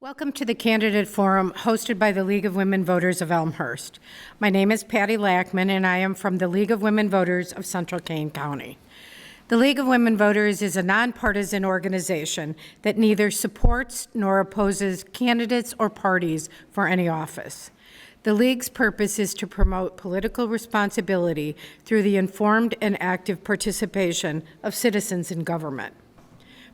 Welcome to the Candidate Forum hosted by the League of Women Voters of Elmhurst. My name is Patty Lackman and I am from the League of Women Voters of Central Kane County. The League of Women Voters is a nonpartisan organization that neither supports nor opposes candidates or parties for any office. The League's purpose is to promote political responsibility through the informed and active participation of citizens in government.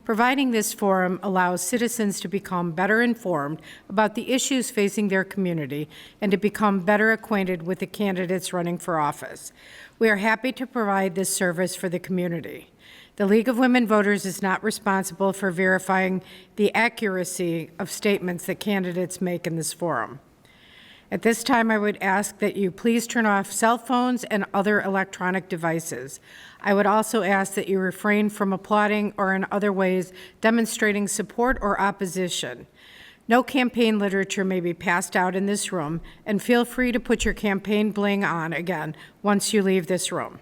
Providing this forum allows citizens to become better informed about the issues facing their community and to become better acquainted with the candidates running for office. We are happy to provide this service for the community. The League of Women Voters is not responsible for verifying the accuracy of statements that candidates make in this forum. At this time, I would ask that you please turn off cell phones and other electronic devices. I would also ask that you refrain from applauding or in other ways demonstrating support or opposition. No campaign literature may be passed out in this room, and feel free to put your campaign bling on again once you leave this room.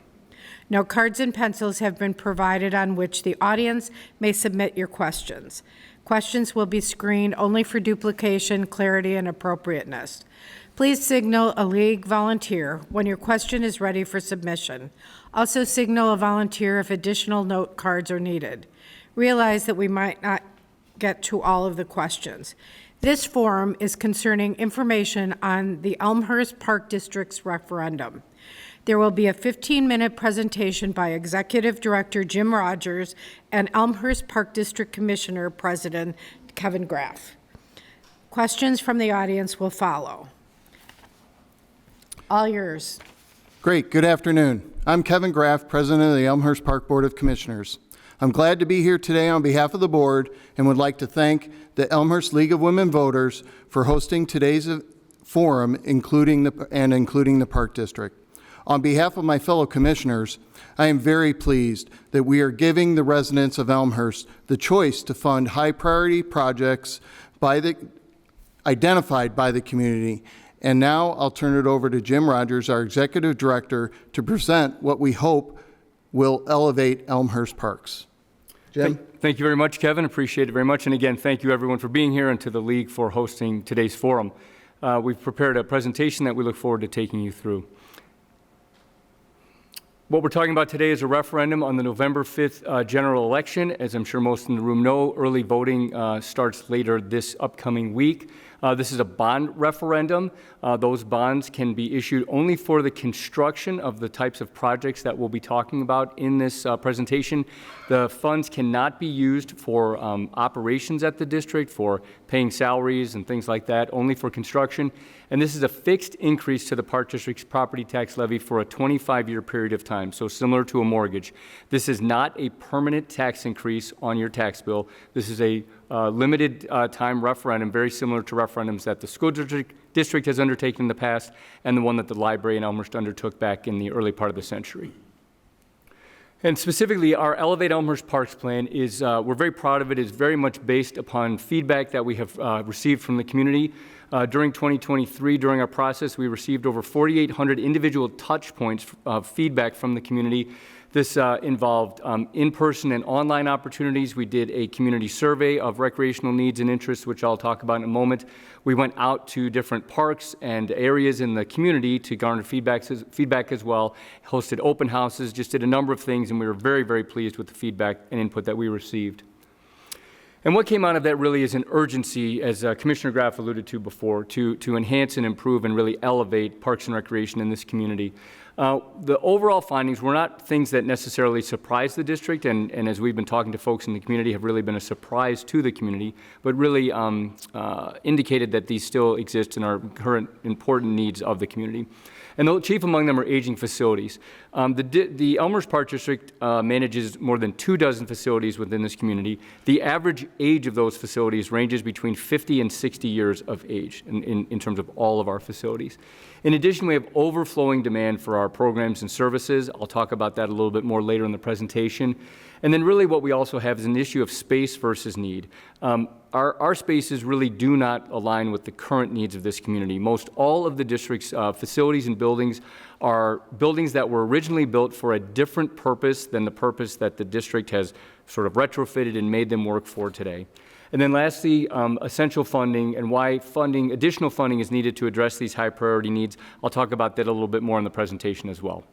No cards and pencils have been provided on which the audience may submit your questions. Questions will be screened only for duplication, clarity, and appropriateness. Please signal a League volunteer when your question is ready for submission. Also signal a volunteer if additional note cards are needed. Realize that we might not get to all of the questions. This forum is concerning information on the Elmhurst Park District's referendum. There will be a 15-minute presentation by Executive Director Jim Rogers and Elmhurst Park District Commissioner President Kevin Graf. Questions from the audience will follow. All yours. Great. Good afternoon. I'm Kevin Graf, President of the Elmhurst Park Board of Commissioners. I'm glad to be here today on behalf of the board and would like to thank the Elmhurst League of Women Voters for hosting today's forum, including the Park District. On behalf of my fellow commissioners, I am very pleased that we are giving the residents of Elmhurst the choice to fund high-priority projects identified by the community. And now I'll turn it over to Jim Rogers, our Executive Director, to present what we hope will elevate Elmhurst Parks. Jim? Thank you very much, Kevin. Appreciate it very much. And again, thank you everyone for being here and to the League for hosting today's forum. We've prepared a presentation that we look forward to taking you through. What we're talking about today is a referendum on the November 5th general election. As I'm sure most in the room know, early voting starts later this upcoming week. This is a bond referendum. Those bonds can be issued only for the construction of the types of projects that we'll be talking about in this presentation. The funds cannot be used for operations at the district, for paying salaries and things like that, only for construction. And this is a fixed increase to the Park District's property tax levy for a 25-year period of time, so similar to a mortgage. This is not a permanent tax increase on your tax bill. This is a limited time referendum, very similar to referendums that the school district has undertaken in the past and the one that the library in Elmhurst undertook back in the early part of the century. And specifically, our Elevate Elmhurst Parks plan is, we're very proud of it. It's very much based upon feedback that we have received from the community. During 2023, during our process, we received over 4,800 individual touch points of feedback from the community. This involved in-person and online opportunities. We did a community survey of recreational needs and interests, which I'll talk about in a moment. We went out to different parks and areas in the community to garner feedback as well, hosted open houses, just did a number of things, and we were very, very pleased with the feedback and input that we received. And what came out of that really is an urgency, as Commissioner Graf alluded to before, to enhance and improve and really elevate parks and recreation in this community. The overall findings were not things that necessarily surprised the district, and as we've been talking to folks in the community, have really been a surprise to the community, but really indicated that these still exist and are current important needs of the community. And the chief among them are aging facilities. The Elmhurst Park District manages more than 24 facilities within this community. The average age of those facilities ranges between 50 and 60 years of age in terms of all of our facilities. In addition, we have overflowing demand for our programs and services. I'll talk about that a little bit more later in the presentation. And then really what we also have is an issue of space versus need. Our spaces really do not align with the current needs of this community. Most all of the district's facilities and buildings are buildings that were originally built for a different purpose than the purpose that the district has sort of retrofitted and made them work for today. And then lastly, essential funding and why additional funding is needed to address these high priority needs. I'll talk about that a little bit more in the presentation as well.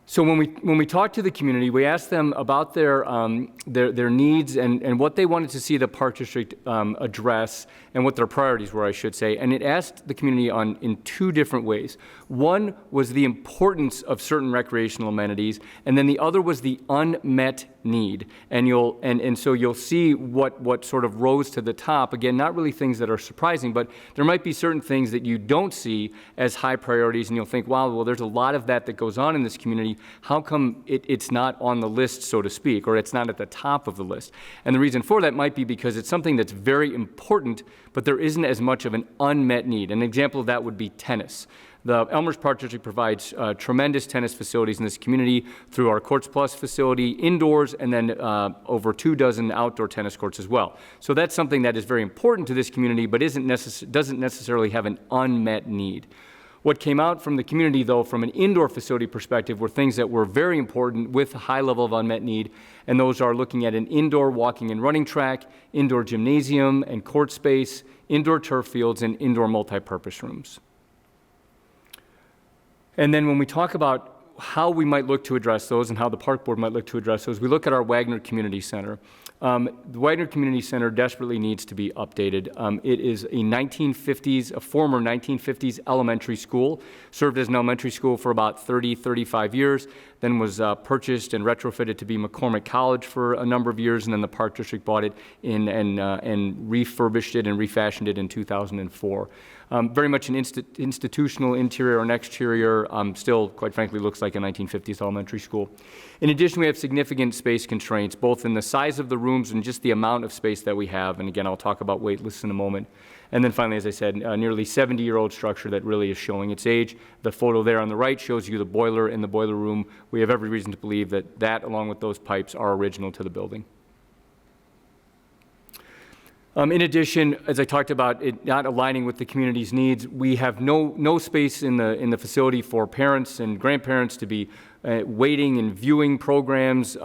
So when we talked to the community, we asked them about their needs and what they wanted to see the Park District address and what their priorities were, I should say. And it asked the community in two different ways. One was the importance of certain recreational amenities, and then the other was the unmet need. And so you'll see what sort of rose to the top. Again, not really things that are surprising, but there might be certain things that you don't see as high priorities, and you'll think, wow, well, there's a lot of that goes on in this community. How come it's not on the list, so to speak, or it's not at the top of the list? And the reason for that might be because it's something that's very important, but there isn't as much of an unmet need. An example of that would be tennis. The Elmhurst Park District provides tremendous tennis facilities in this community through our Courts Plus facility indoors and then over 24 outdoor tennis courts as well. So that's something that is very important to this community but doesn't necessarily have an unmet need. What came out from the community, though, from an indoor facility perspective were things that were very important with a high level of unmet need, and those are looking at an indoor walking and running track, indoor gymnasium and court space, indoor turf fields, and indoor multipurpose rooms. And then when we talk about how we might look to address those and how the Park Board might look to address those, we look at our Wagner Community Center. The Wagner Community Center desperately needs to be updated. It is a former 1950s elementary school, served as an elementary school for about 35 years, then was purchased and retrofitted to be McCormick College for a number of years, and then the Park District bought it in and refurbished it and refashioned it in 2004. Very much an institutional interior and exterior, still, quite frankly, looks like a 1950s elementary school. In addition, we have significant space constraints, both in the size of the rooms and just the amount of space that we have. And again, I'll talk about wait lists in a moment. And then finally, as I said, a nearly 70-year-old structure that really is showing its age. The photo there on the right shows you the boiler in the boiler room. We have every reason to believe that along with those pipes, are original to the building. In addition, as I talked about it not aligning with the community's needs, we have no space in the facility for parents and grandparents to be waiting and viewing programs.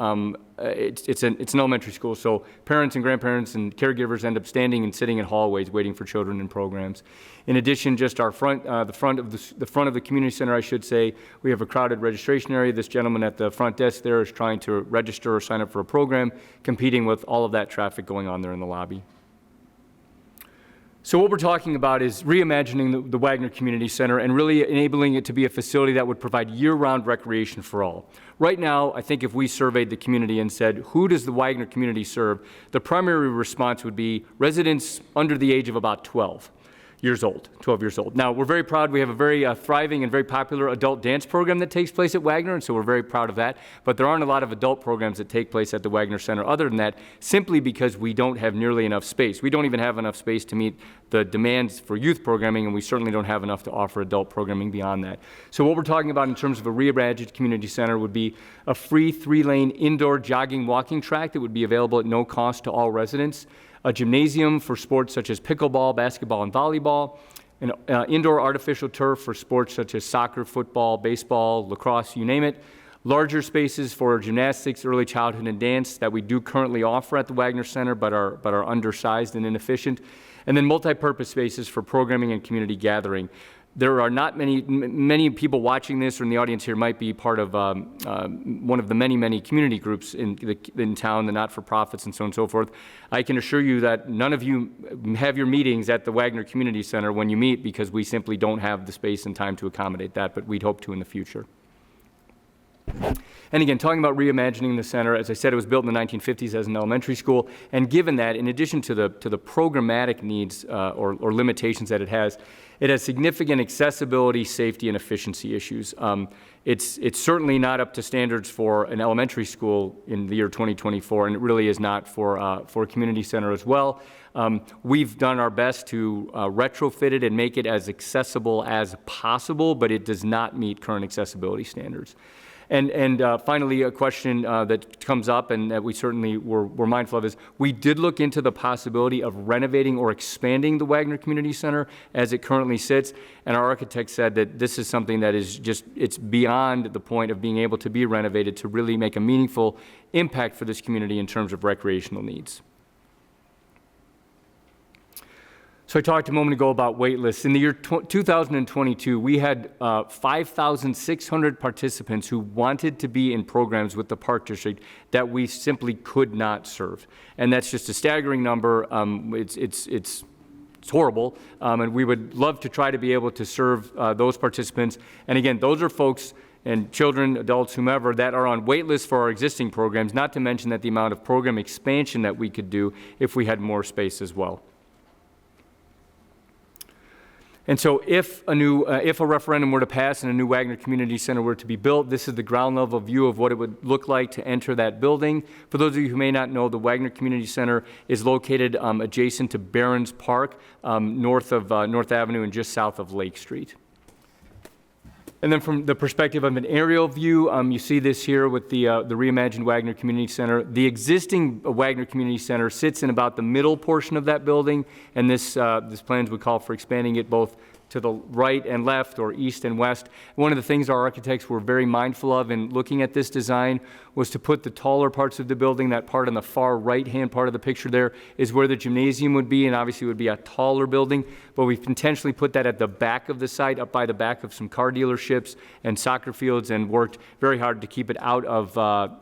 It's an elementary school, so parents and grandparents and caregivers end up standing and sitting in hallways waiting for children and programs. In addition, just our the front of the community center, I should say, we have a crowded registration area. This gentleman at the front desk there is trying to register or sign up for a program, competing with all of that traffic going on there in the lobby. So what we're talking about is reimagining the Wagner Community Center and really enabling it to be a facility that would provide year-round recreation for all. Right now, I think if we surveyed the community and said, who does the Wagner community serve, the primary response would be residents under the age of about 12 years old. Now, we're very proud. We have a very thriving and very popular adult dance program that takes place at Wagner, and so we're very proud of that. But there aren't a lot of adult programs that take place at the Wagner Center other than that, simply because we don't have nearly enough space. We don't even have enough space to meet the demands for youth programming, and we certainly don't have enough to offer adult programming beyond that. So what we're talking about in terms of a reimagined community center would be a free 3-lane indoor jogging walking track that would be available at no cost to all residents, a gymnasium for sports such as pickleball, basketball, and volleyball, an indoor artificial turf for sports such as soccer, football, baseball, lacrosse, you name it, larger spaces for gymnastics, early childhood, and dance that we do currently offer at the Wagner Center but are undersized and inefficient, and then multi-purpose spaces for programming and community gathering. There are not many people watching this or in the audience here might be part of one of the many community groups in town, the not-for-profits and so on and so forth. I can assure you that none of you have your meetings at the Wagner Community Center when you meet because we simply don't have the space and time to accommodate that, but we'd hope to in the future. And again, talking about reimagining the center, as I said, it was built in the 1950s as an elementary school, and given that, in addition to the programmatic needs or limitations that it has significant accessibility, safety, and efficiency issues. It's certainly not up to standards for an elementary school in the year 2024, and it really is not for a community center as well. We've done our best to retrofit it and make it as accessible as possible, but it does not meet current accessibility standards. And finally, a question that comes up and that we certainly were mindful of is we did look into the possibility of renovating or expanding the Wagner Community Center as it currently sits. And our architect said that this is something that is just, it's beyond the point of being able to be renovated to really make a meaningful impact for this community in terms of recreational needs. So I talked a moment ago about wait lists. In the year 2022, we had 5,600 participants who wanted to be in programs with the Park District that we simply could not serve. And that's just a staggering number. It's horrible, and we would love to try to be able to serve those participants. And again, those are folks and children, adults, whomever, that are on wait lists for our existing programs, not to mention that the amount of program expansion that we could do if we had more space as well. And so if a referendum were to pass and a new Wagner Community Center were to be built, this is the ground level view of what it would look like to enter that building. For those of you who may not know, the Wagner Community Center is located adjacent to Barron's Park, north of North Avenue and just south of Lake Street. And then from the perspective of an aerial view, you see this here with the reimagined Wagner Community Center. The existing Wagner Community Center sits in about the middle portion of that building, and this plans would call for expanding it both to the right and left or east and west. One of the things our architects were very mindful of in looking at this design was to put the taller parts of the building, that part on the far right-hand part of the picture there is where the gymnasium would be, and obviously it would be a taller building, but we've intentionally put that at the back of the site, up by the back of some car dealerships and soccer fields, and worked very hard to keep it out of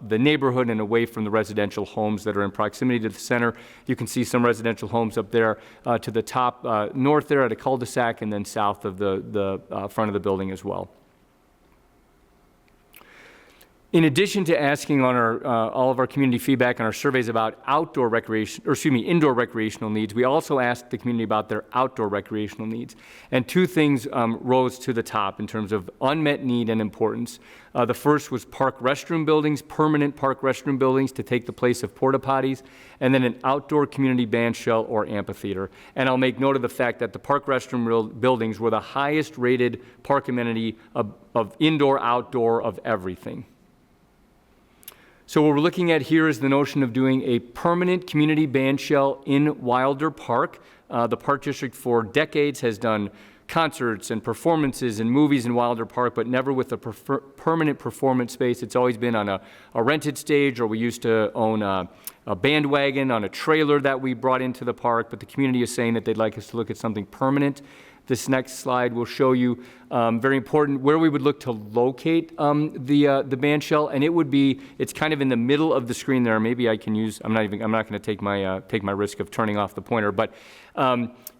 the neighborhood and away from the residential homes that are in proximity to the center. You can see some residential homes up there to the top north there at a cul-de-sac, and then south of the front of the building as well. In addition to asking on all of our community feedback and our surveys about indoor recreational needs, we also asked the community about their outdoor recreational needs. And two things rose to the top in terms of unmet need and importance. The first was park restroom buildings, permanent park restroom buildings to take the place of porta potties, and then an outdoor community band shell or amphitheater. And I'll make note of the fact that the park restroom buildings were the highest rated park amenity of indoor, outdoor, of everything. So what we're looking at here is the notion of doing a permanent community band shell in Wilder Park. The Park District for decades has done concerts and performances and movies in Wilder Park, but never with a permanent performance space. It's always been on a rented stage, or we used to own a bandwagon on a trailer that we brought into the park, but the community is saying that they'd like us to look at something permanent. This next slide will show you, very important, where we would look to locate the band shell, and it's kind of in the middle of the screen there. Maybe I can use, I'm not going to take my risk of turning off the pointer, but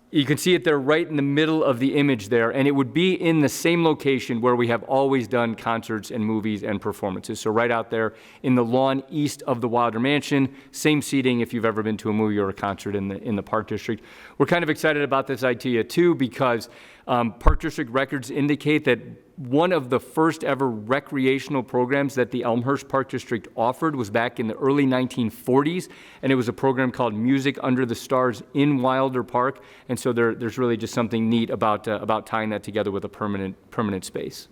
you can see it there right in the middle of the image there, and it would be in the same location where we have always done concerts and movies and performances. So right out there in the lawn east of the Wilder Mansion, same seating if you've ever been to a movie or a concert in the Park District. We're kind of excited about this idea too, because Park District records indicate that one of the first ever recreational programs that the Elmhurst Park District offered was back in the early 1940s, and it was a program called Music Under the Stars in Wilder Park, and so there's really just something neat about tying that together with a permanent space.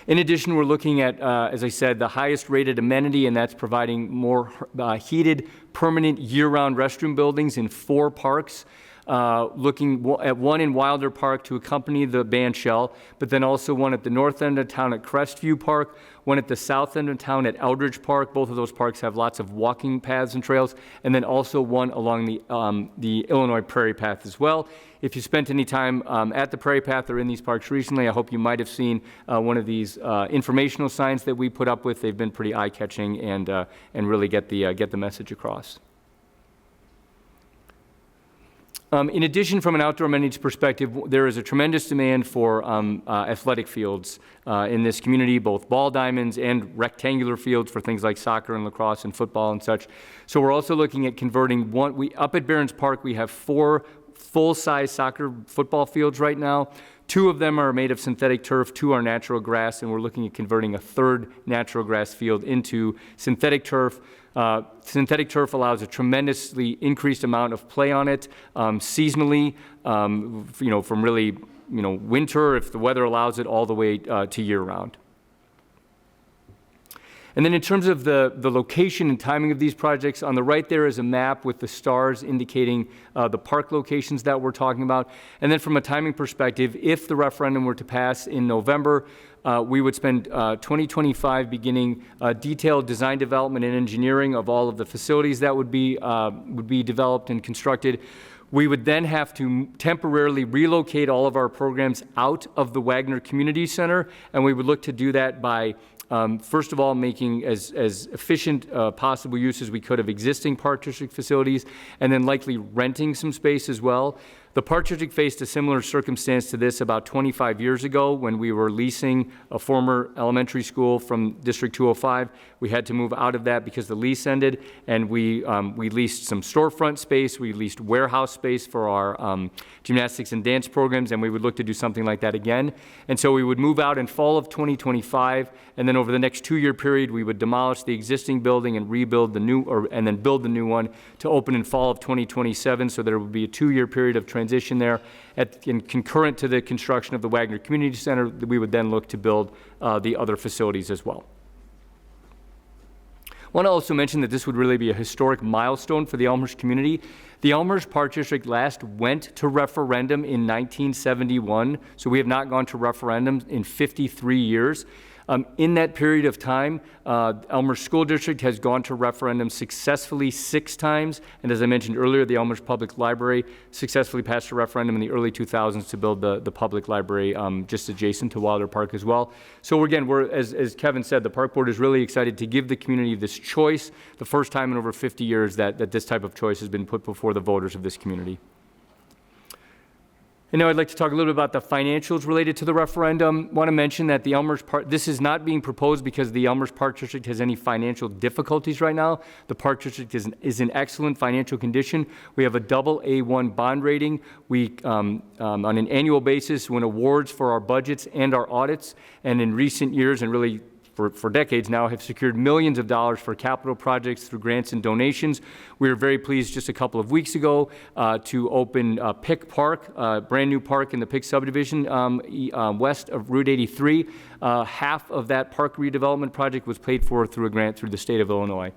In addition, we're looking at, as I said, the highest rated amenity, and that's providing more heated, permanent, year-round restroom buildings in 4 parks. Looking at one in Wilder Park to accompany the band shell, but then also one at the north end of town at Crestview Park, one at the south end of town at Eldridge Park. Both of those parks have lots of walking paths and trails, and then also one along the Illinois Prairie Path as well. If you spent any time at the Prairie Path or in these parks recently, I hope you might have seen one of these informational signs that we put up with. They've been pretty eye-catching and really get the message across. In addition, from an outdoor amenities perspective, there is a tremendous demand for athletic fields in this community, both ball diamonds and rectangular fields for things like soccer and lacrosse and football and such. So we're also looking at converting up at Barron's Park, we have 4 full-size soccer football fields right now. 2 of them are made of synthetic turf, 2 are natural grass, and we're looking at converting a 3rd natural grass field into synthetic turf. Synthetic turf allows a tremendously increased amount of play on it seasonally, from really, winter, if the weather allows it, all the way to year-round. And then in terms of the location and timing of these projects, on the right there is a map with the stars indicating the park locations that we're talking about. And then from a timing perspective, if the referendum were to pass in November, we would spend 2025 beginning detailed design development and engineering of all of the facilities that would be developed and constructed. We would then have to temporarily relocate all of our programs out of the Wagner Community Center, and we would look to do that by first of all, making as efficient possible use as we could of existing Park District facilities, and then likely renting some space as well. The Park District faced a similar circumstance to this about 25 years ago when we were leasing a former elementary school from District 205. We had to move out of that because the lease ended, and we leased some storefront space, we leased warehouse space for our gymnastics and dance programs, and we would look to do something like that again. And so we would move out in fall of 2025, and then over the next 2-year period, we would demolish the existing building and rebuild the new, and then build the new one to open in fall of 2027, so there would be a 2-year period of transition there. And concurrent to the construction of the Wagner Community Center, we would then look to build the other facilities as well. I want to also mention that this would really be a historic milestone for the Elmhurst community. The Elmhurst Park District last went to referendum in 1971, so we have not gone to referendum in 53 years. In that period of time, Elmhurst School District has gone to referendum successfully 6 times, and as I mentioned earlier, the Elmhurst Public Library successfully passed a referendum in the early 2000s to build the public library just adjacent to Wilder Park as well. So again, as Kevin said, the Park Board is really excited to give the community this choice, the first time in over 50 years that this type of choice has been put before the voters of this community. And now I'd like to talk a little bit about the financials related to the referendum. I want to mention that the Elmhurst Park, this is not being proposed because the Elmhurst Park District has any financial difficulties right now. The Park District is in excellent financial condition. We have a AA1 bond rating. We, on an annual basis, win awards for our budgets and our audits. And in recent years, and really for decades now, have secured millions of dollars for capital projects through grants and donations. We were very pleased just a couple of weeks ago to open Pick Park, a brand new park in the Pick subdivision west of Route 83. Half of that park redevelopment project was paid for through a grant through the state of Illinois.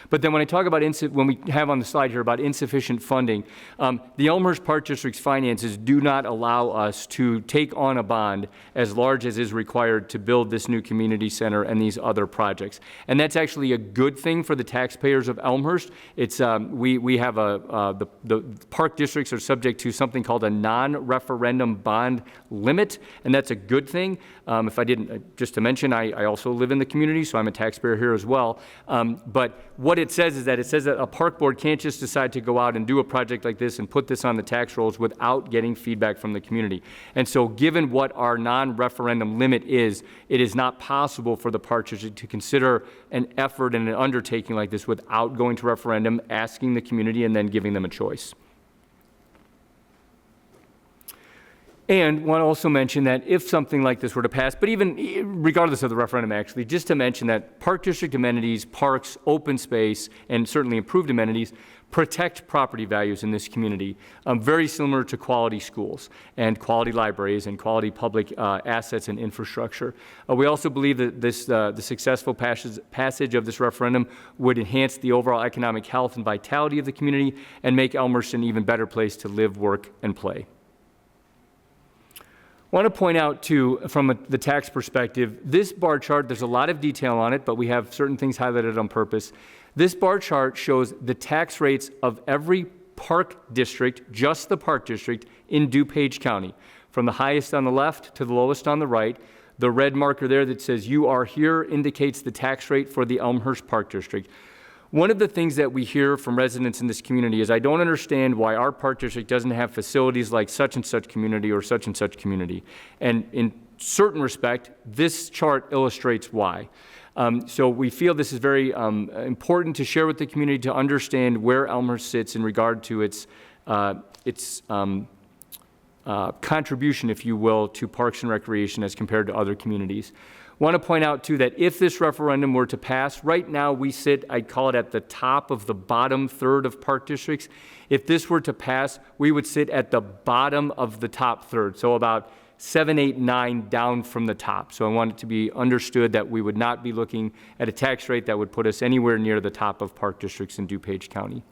But then when I talk about, when we have on the slide here about insufficient funding, the Elmhurst Park District's finances do not allow us to take on a bond as large as is required to build this new community center and these other projects. And that's actually a good thing for the taxpayers of Elmhurst. It's, we have the park districts are subject to something called a non-referendum bond limit, and that's a good thing. If I didn't, just to mention, I also live in the community, so I'm a taxpayer here as well. But what it says is that a park board can't just decide to go out and do a project like this and put this on the tax rolls without getting feedback from the community. And so given what our non-referendum limit is, it is not possible for the park district to consider an effort and an undertaking like this without going to referendum, asking the community, and then giving them a choice. And want to also mention that if something like this were to pass, but even regardless of the referendum actually, just to mention that park district amenities, parks, open space, and certainly improved amenities protect property values in this community, very similar to quality schools and quality libraries and quality public assets and infrastructure. We also believe that the successful passage of this referendum would enhance the overall economic health and vitality of the community and make Elmhurst an even better place to live, work, and play. I want to point out, too, from the tax perspective, this bar chart, there's a lot of detail on it, but we have certain things highlighted on purpose. This bar chart shows the tax rates of every park district, just the park district, in DuPage County, from the highest on the left to the lowest on the right. The red marker there that says "You are here" indicates the tax rate for the Elmhurst Park District. One of the things that we hear from residents in this community is, I don't understand why our park district doesn't have facilities like such and such community or such and such community. And in certain respect, this chart illustrates why. So we feel this is very important to share with the community to understand where Elmhurst sits in regard to its contribution, if you will, to parks and recreation as compared to other communities. I want to point out, too, that if this referendum were to pass, right now we sit, I'd call it at the top of the bottom third of park districts. If this were to pass, we would sit at the bottom of the top third, so about 789 down from the top. So I want it to be understood that we would not be looking at a tax rate that would put us anywhere near the top of park districts in DuPage County.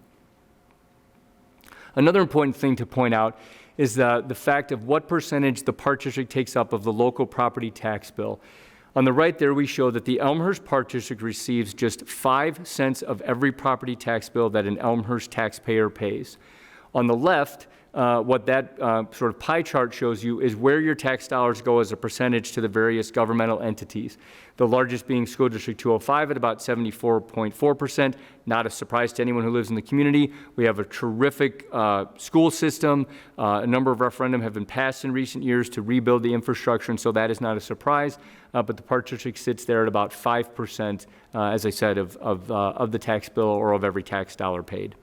Another important thing to point out is the fact of what percentage the park district takes up of the local property tax bill. On the right there, we show that the Elmhurst Park District receives just 5 cents of every property tax bill that an Elmhurst taxpayer pays. On the left, what that sort of pie chart shows you is where your tax dollars go as a percentage to the various governmental entities. The largest being School District 205 at about 74.4%. Not a surprise to anyone who lives in the community. We have a terrific school system. A number of referendum have been passed in recent years to rebuild the infrastructure, and so that is not a surprise. But the Park District sits there at about 5%, as I said, of the tax bill or of every tax dollar paid.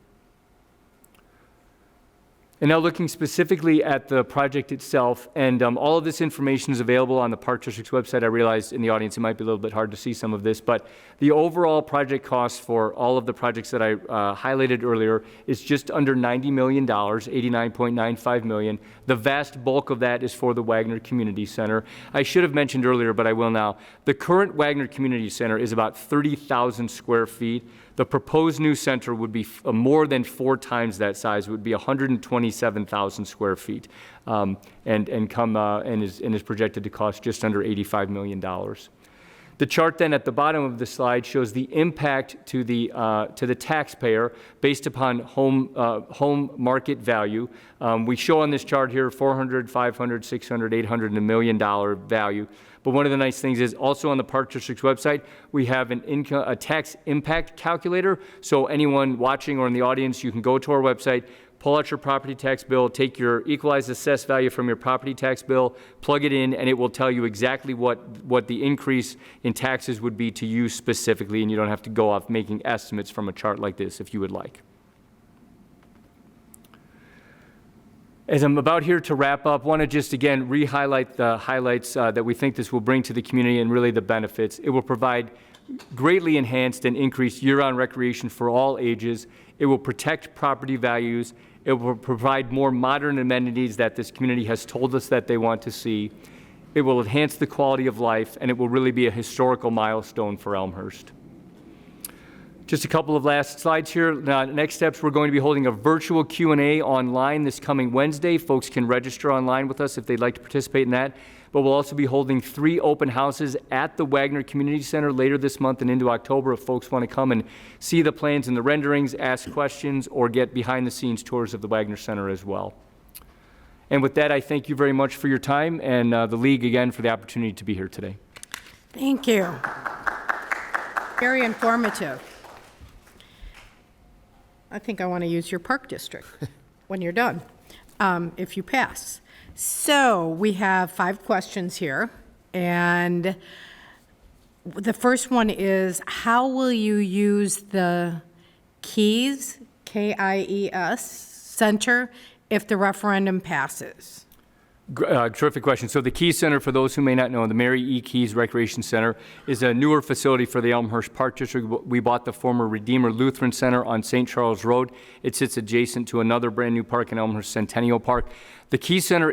And now looking specifically at the project itself, and all of this information is available on the Park District's website. I realize in the audience it might be a little bit hard to see some of this, but the overall project cost for all of the projects that I highlighted earlier is just under $90 million, $89.95 million. The vast bulk of that is for the Wagner Community Center. I should have mentioned earlier, but I will now. The current Wagner Community Center is about 30,000 square feet. The proposed new center would be more than 4 times that size. It would be 127,000 square feet, and is projected to cost just under $85 million. The chart then at the bottom of the slide shows the impact to the taxpayer based upon home market value. We show on this chart here $400, $500, $600, $800, and $1 million value. But one of the nice things is also on the Park District's website, we have a tax impact calculator. So anyone watching or in the audience, you can go to our website, pull out your property tax bill, take your equalized assessed value from your property tax bill, plug it in, and it will tell you exactly what the increase in taxes would be to you specifically, and you don't have to go off making estimates from a chart like this if you would like. As I'm about here to wrap up, want to just again re-highlight the highlights that we think this will bring to the community and really the benefits. It will provide greatly enhanced and increased year-round recreation for all ages. It will protect property values. It will provide more modern amenities that this community has told us that they want to see. It will enhance the quality of life, and it will really be a historical milestone for Elmhurst. Just a couple of last slides here. Next steps, we're going to be holding a virtual Q&A online this coming Wednesday. Folks can register online with us if they'd like to participate in that. But we'll also be holding 3 open houses at the Wagner Community Center later this month and into October if folks want to come and see the plans and the renderings, ask questions, or get behind-the-scenes tours of the Wagner Center as well. And with that, I thank you very much for your time and the League again for the opportunity to be here today. Thank you. Very informative. I think I want to use your park district when you're done, if you pass. So we have 5 questions here, and the first one is, how will you use the KIES, K-I-E-S, Center if the referendum passes? Terrific question. So the Keys Center, for those who may not know, the Mary E. Keys Recreation Center is a newer facility for the Elmhurst Park District. We bought the former Redeemer Lutheran Center on St. Charles Road. It sits adjacent to another brand new park in Elmhurst, Centennial Park. The Keys Center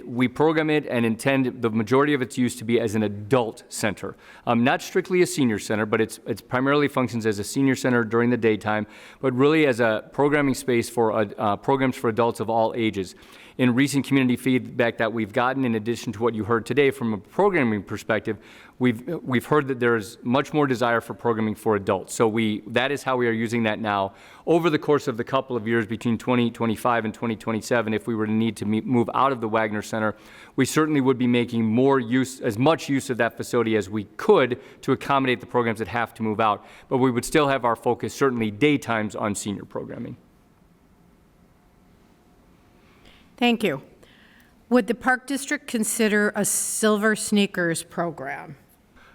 we program it and intend the majority of its use to be as an adult center. Not strictly a senior center, but it's primarily functions as a senior center during the daytime, but really as a programming space for programs for adults of all ages. In recent community feedback that we've gotten, in addition to what you heard today from a programming perspective, we've heard that there is much more desire for programming for adults. So that is how we are using that now. Over the course of the couple of years between 2025 and 2027, if we were to need to move out of the Wagner Center, we certainly would be making as much use of that facility as we could to accommodate the programs that have to move out. But we would still have our focus, certainly daytimes, on senior programming. Thank you. Would the Park District consider a Silver Sneakers program?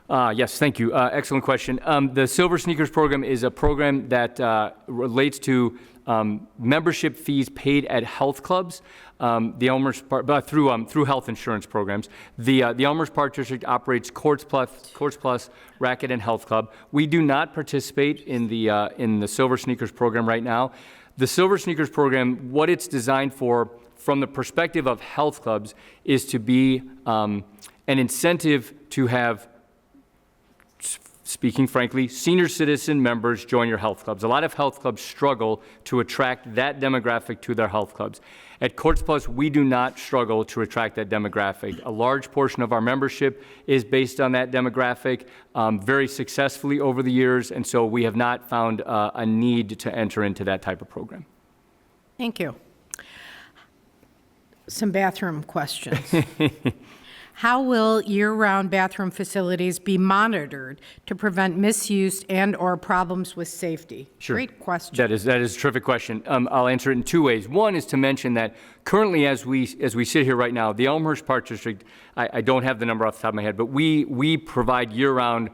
Yes, thank you. Excellent question. The Silver Sneakers program is a program that relates to membership fees paid at health clubs. The Elmhurst through health insurance programs. The Elmhurst Park District operates Courts Plus, Racket, and Health Club. We do not participate in the Silver Sneakers program right now. The Silver Sneakers program, what it's designed for from the perspective of health clubs, is to be an incentive to have, speaking frankly, senior citizen members join your health clubs. A lot of health clubs struggle to attract that demographic to their health clubs. At Courts Plus, we do not struggle to attract that demographic. A large portion of our membership is based on that demographic very successfully over the years, and so we have not found a need to enter into that type of program. Thank you. Some bathroom questions. How will year-round bathroom facilities be monitored to prevent misuse and/or problems with safety? Sure. Great question. That is a terrific question. I'll answer it in two ways. One is to mention that currently, as we sit here right now, the Elmhurst Park District, I don't have the number off the top of my head, but we provide year-round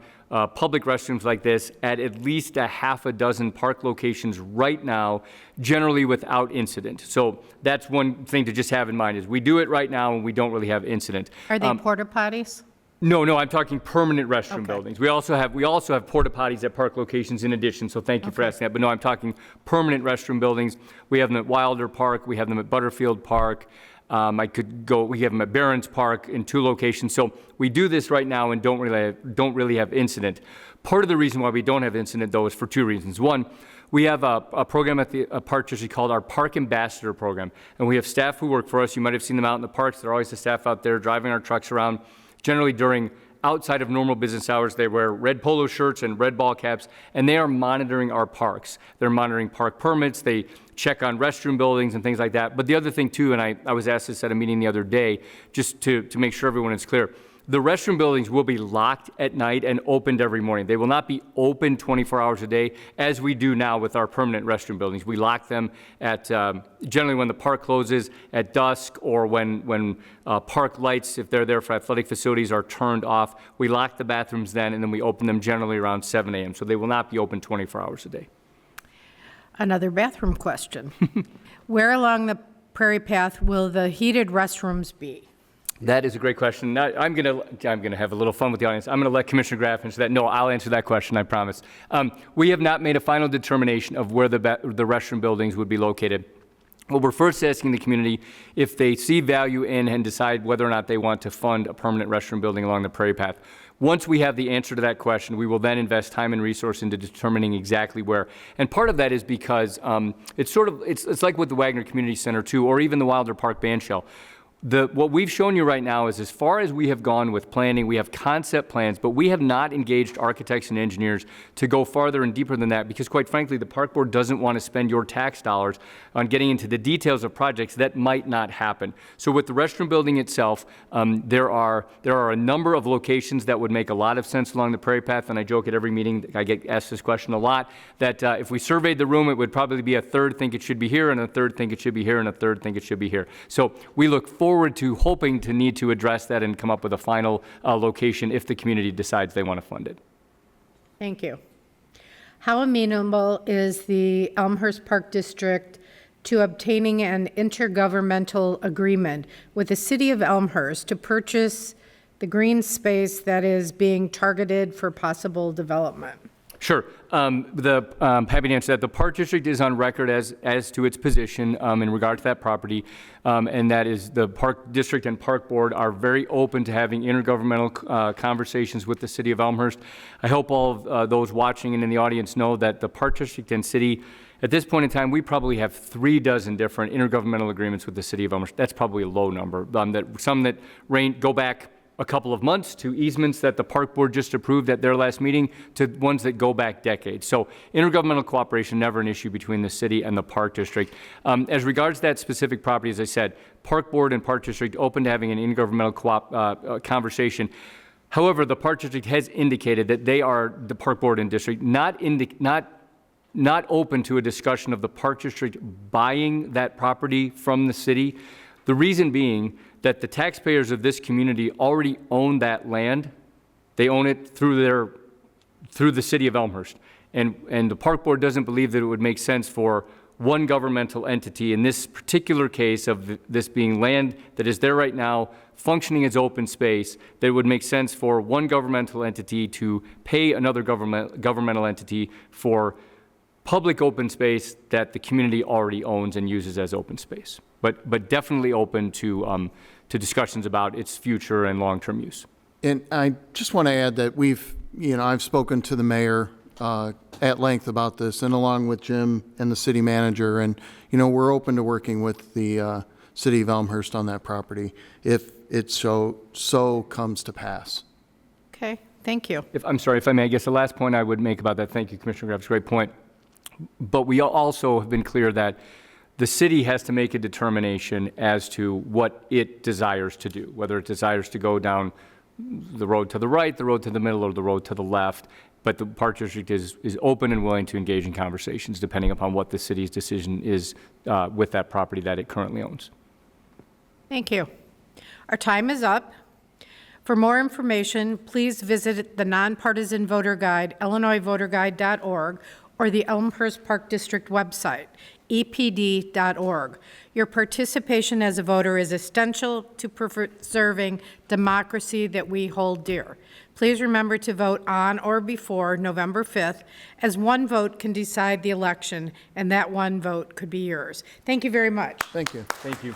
public restrooms like this at least a half a dozen park locations right now, generally without incident. So that's one thing to just have in mind, is we do it right now and we don't really have incident. Are they porta potties? No, I'm talking permanent restroom Okay. buildings. We also have porta potties at park locations in addition, so thank you for asking that. But no, I'm talking permanent restroom buildings. We have them at Wilder Park, we have them at Butterfield Park. We have them at Barron's Park in 2 locations. So we do this right now and don't really have incident. Part of the reason why we don't have incident, though, is for 2 reasons. One, we have a program at the Park District called our Park Ambassador Program, and we have staff who work for us. You might have seen them out in the parks. They're always the staff out there driving our trucks around. Generally during outside of normal business hours, they wear red polo shirts and red ball caps, and they are monitoring our parks. They're monitoring park permits. They check on restroom buildings and things like that. But the other thing, too, and I was asked this at a meeting the other day, just to make sure everyone is clear, the restroom buildings will be locked at night and opened every morning. They will not be open 24 hours a day, as we do now with our permanent restroom buildings. We lock them at, generally when the park closes, at dusk, or when park lights, if they're there for athletic facilities, are turned off. We lock the bathrooms then, and then we open them generally around 7 a.m. So they will not be open 24 hours a day. Another bathroom question. Where along the Prairie Path will the heated restrooms be? That is a great question. Now, I'm gonna have a little fun with the audience. I'm gonna let Commissioner Graf answer that. No, I'll answer that question, I promise. We have not made a final determination of where the restroom buildings would be located. Well, we're first asking the community if they see value in and decide whether or not they want to fund a permanent restroom building along the Prairie Path. Once we have the answer to that question, we will then invest time and resource into determining exactly where. And part of that is because it's like with the Wagner Community Center too, or even the Wilder Park Band Shell. What we've shown you right now is, as far as we have gone with planning, we have concept plans, but we have not engaged architects and engineers to go farther and deeper than that, because quite frankly, the park board doesn't want to spend your tax dollars on getting into the details of projects that might not happen. So with the restroom building itself, there are a number of locations that would make a lot of sense along the Prairie Path, and I joke at every meeting, I get asked this question a lot, that if we surveyed the room, it would probably be a third think it should be here, and a third think it should be here, and a third think it should be here. So we look forward to hoping to need to address that and come up with a final location if the community decides they want to fund it. Thank you. How amenable is the Elmhurst Park District to obtaining an intergovernmental agreement with the City of Elmhurst to purchase the green space that is being targeted for possible development? Sure. Happy to answer that. The Park District is on record as to its position in regard to that property, and that is the Park District and Park Board are very open to having intergovernmental conversations with the City of Elmhurst. I hope all of those watching and in the audience know that the Park District and City, at this point in time, we probably have 3 dozen different intergovernmental agreements with the City of Elmhurst. That's probably a low number. Some that go back a couple of months to easements that the Park Board just approved at their last meeting to ones that go back decades. So intergovernmental cooperation, never an issue between the city and the Park District. As regards that specific property, as I said, Park Board and Park District open to having an intergovernmental conversation. However, the Park District has indicated that they are, the Park Board and District, not open to a discussion of the Park District buying that property from the city. The reason being that the taxpayers of this community already own that land. They own it through the City of Elmhurst. And the Park Board doesn't believe that it would make sense for one governmental entity, in this particular case of this being land that is there right now, functioning as open space, that it would make sense for one governmental entity to pay another governmental entity for public open space that the community already owns and uses as open space, but definitely open to discussions about its future and long-term use. And I just want to add that I've spoken to the mayor at length about this, and along with Jim and the city manager, and, we're open to working with the city of Elmhurst on that property if it so comes to pass. Okay, thank you. I'm sorry, if I may, I guess the last point I would make about that, thank you, Commissioner Graf, it's a great point. But we also have been clear that the city has to make a determination as to what it desires to do, whether it desires to go down the road to the right, the road to the middle, or the road to the left. But the Park District is open and willing to engage in conversations depending upon what the city's decision is with that property that it currently owns. Thank you. Our time is up. For more information, please visit the Nonpartisan Voter Guide, illinoisvoterguide.org, or the Elmhurst Park District website, epd.org. Your participation as a voter is essential to preserving democracy that we hold dear. Please remember to vote on or before November 5th, as one vote can decide the election, and that one vote could be yours. Thank you very much. Thank you. Thank you.